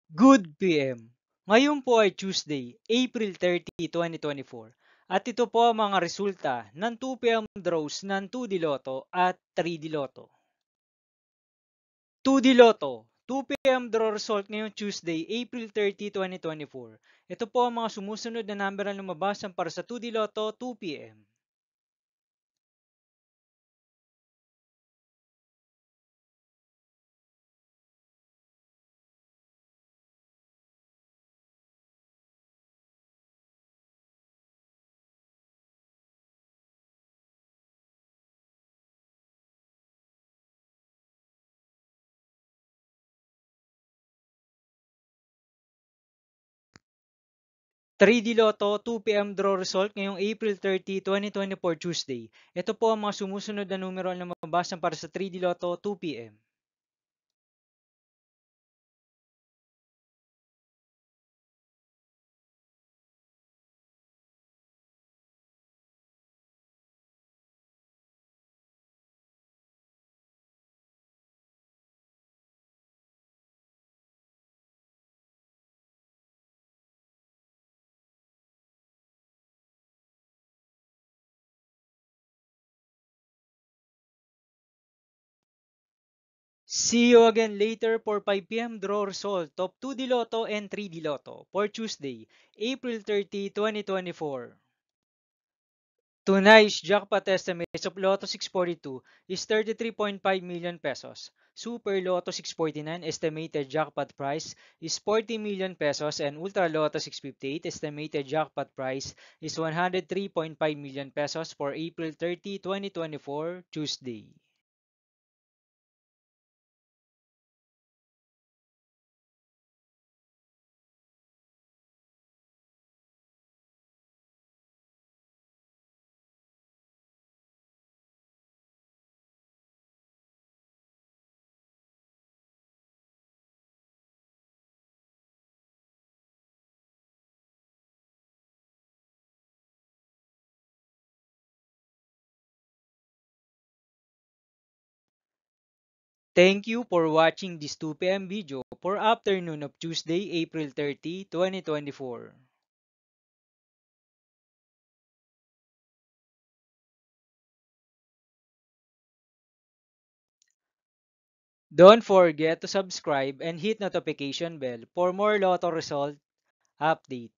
Good PM! Ngayon po ay Tuesday, April 30, 2024 at ito po ang mga resulta ng 2 PM draws ng 2D Lotto at 3D Lotto. 2D Lotto, 2 PM draw result ngayong Tuesday, April 30, 2024. Ito po ang mga sumusunod na number na lumabasan para sa 2D Lotto 2 PM. 3D Lotto 2 PM draw result ngayong April 30, 2024 Tuesday. Ito po ang mga sumusunod na numero na lumabasan para sa 3D Lotto 2 PM. See you again later for 5 PM draw result of 2D Lotto and 3D Lotto for Tuesday, April 30, 2024. Tonight's jackpot estimates of Lotto 642 is 33.5 million pesos. Super Lotto 649 estimated jackpot price is 40 million pesos and Ultra Lotto 658 estimated jackpot price is 103.5 million pesos for April 30, 2024, Tuesday. Thank you for watching this 2 PM video for afternoon of Tuesday, April 30, 2024. Don't forget to subscribe and hit notification bell for more Lotto result update.